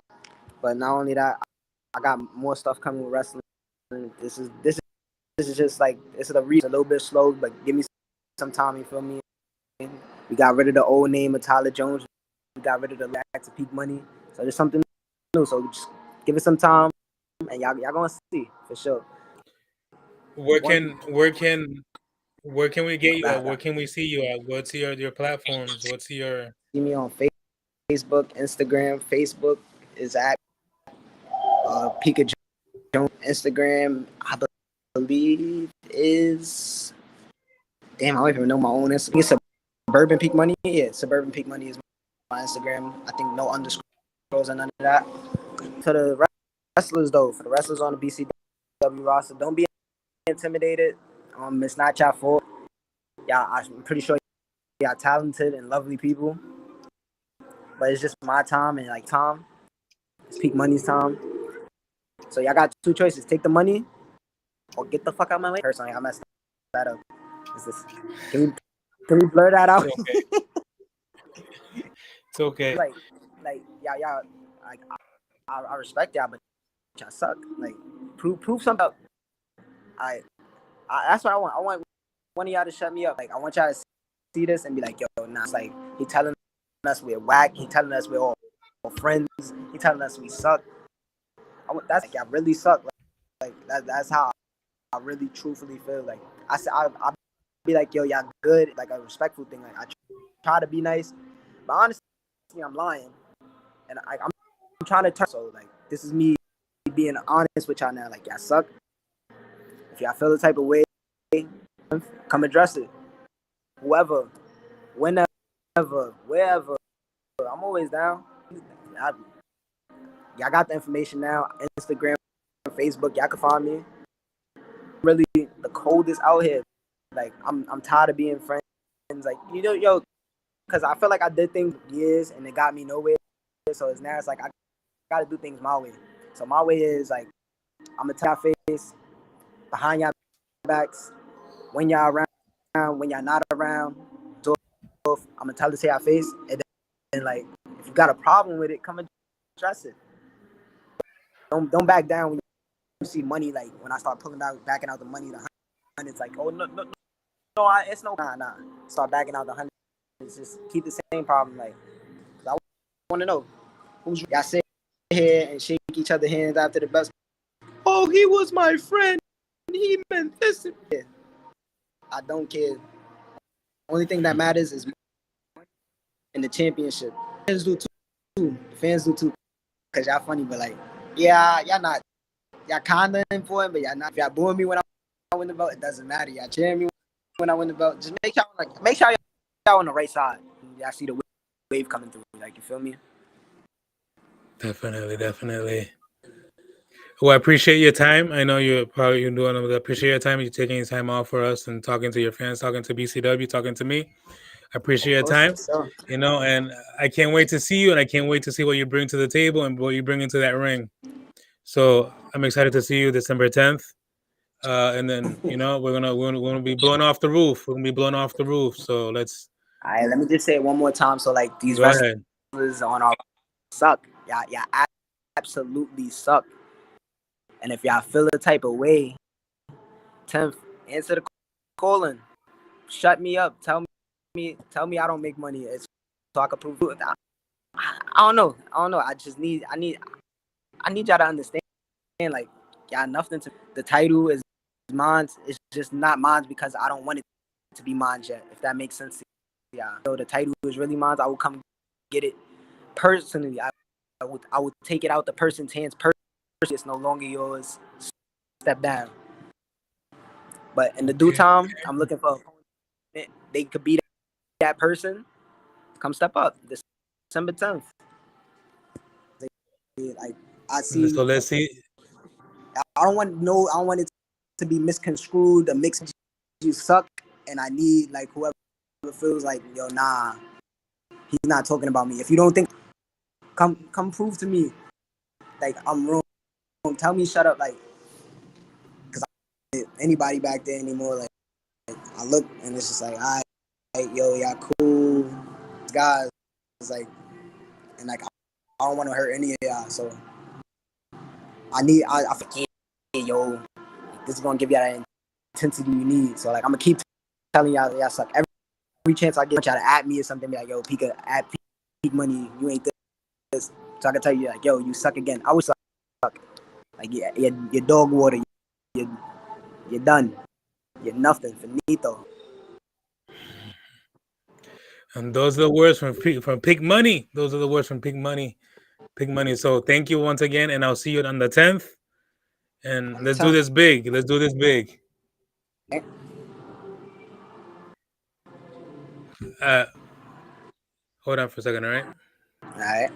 but not only that, I got more stuff coming with wrestling. This is just like, it's a little bit slow, but give me some time. You feel me? We got rid of the old name of Tyler Jones. We got rid of the lack to peak money. So there's something new. So just give it some time, and y'all gonna see for sure. Where can we get you at? Where can we see you at? What's your platforms? What's your... See me on Facebook, Instagram. Facebook is at Pika Jones. Instagram, I believe, is... Damn, I don't even know my own Instagram. It's Suburban Peak Money. Yeah, Suburban Peak Money is my Instagram. I think no underscores or none of that. For the wrestlers, though, for the wrestlers on the BCW roster, don't be intimidated. It's not your fault. Yeah, I'm pretty sure y'all talented and lovely people, but it's just my time, and like Tom, it's Peak Money's time. So y'all got two choices: take the money or get the fuck out of my way. Personally, I messed that up. Is this? Can we blur that out? It's okay. It's okay. Like y'all, like I respect y'all, but y'all suck. Like prove something up. That's what I want. I want one of y'all to shut me up. Like I want y'all to see this and be like, yo, nah. It's like he telling us we're whack. He telling us we're all friends. He telling us we suck. That's like y'all really suck. Like that's how I really truthfully feel. Like I be like, yo, y'all good. Like a respectful thing. Like I try to be nice, but honestly, I'm lying, and I'm trying to turn. So like this is me being honest with y'all now. Like y'all suck. If y'all feel the type of way, come address it. Whoever, whenever, wherever, I'm always down. Y'all got the information now. Instagram, Facebook, y'all can find me. Really, the coldest out here. Like I'm tired of being friends. Like yo, because I feel like I did things years and it got me nowhere. So it's like I gotta do things my way. So my way is like I'm gonna tell y'all face behind y'all backs when y'all around, when y'all not around. So I'm gonna tell it to y'all face, and then like if you got a problem with it, come and address it. Don't back down when you see money. Like when I start backing out the money, the hundreds. Like oh no, it's no nah. Start backing out the hundreds. Just keep the same problem. Like I want to know who's y'all sit here and shake each other hands after the best. Oh, he was my friend. He meant this. I don't care. Only thing that matters is in the championship. Fans do too. Fans do too. Cause y'all funny, but like, yeah, y'all not. Y'all kinda important, but y'all not. If y'all booing me when I win the belt, it doesn't matter. Y'all cheering me when I win the belt. Just make sure y'all on the right side. Y'all see the wave coming through. Like you feel me? Definitely. Well, I appreciate your time. I know you're doing it. I appreciate your time. You're taking your time off for us and talking to your fans, talking to BCW, talking to me. I appreciate your time. And I can't wait to see you, and I can't wait to see what you bring to the table and what you bring into that ring. So I'm excited to see you December 10th. And then we're gonna be blowing off the roof. We're gonna be blowing off the roof. So let's. All right, let me just say it one more time. So like these Go ahead. wrestlers on our suck. Y'all absolutely suck. And if y'all feel the type of way, 10th, answer the calling. Shut me up. Tell me I don't make money so I can prove it. I don't know. I need y'all to understand, like, y'all nothing to the title is mine. It's just not mine because I don't want it to be mine yet, if that makes sense. Yeah. So the title is really mine. I will come get it personally. I would take it out the person's hands personally. It's no longer yours. Step down. But in the due time, I'm looking for they could be that person. Come step up. December 10th. Like, I see. So let's see. I don't want it to be misconstrued. The mixed you suck, and I need, like, whoever feels like, yo, nah, he's not talking about me. If you don't think, come prove to me, like, I'm wrong. Tell me shut up, like, because I don't anybody back there anymore. Like, I look and it's just like, all right, yo, y'all cool guys. It's like, and like, I don't want to hurt any of y'all, so I forget, yo, this is gonna give y'all that intensity you need. So, like, I'm gonna keep telling y'all suck. Every chance I get y'all to at me or something, be like, yo, Pika, at Peak Money, you ain't this. So I can tell you, like, yo, you suck again. I would suck. Like, yeah, you're dog water. You're done. You're nothing. Finito. And those are the words from Pig Money. Those are the words from Pig Money. Pig Money. So thank you once again, and I'll see you on the 10th. And let's do this big. Let's do this big. Hold on for a second, all right? All right.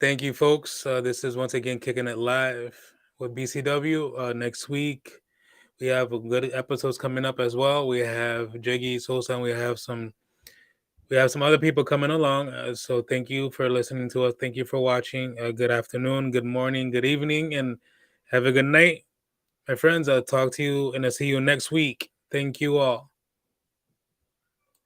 Thank you, folks. This is once again Kicking It Live with BCW. Next week, we have good episodes coming up as well. We have Jiggy, Sosa, and we have some other people coming along. So thank you for listening to us. Thank you for watching. Good afternoon, good morning, good evening, and have a good night. My friends, I'll talk to you and I'll see you next week. Thank you all.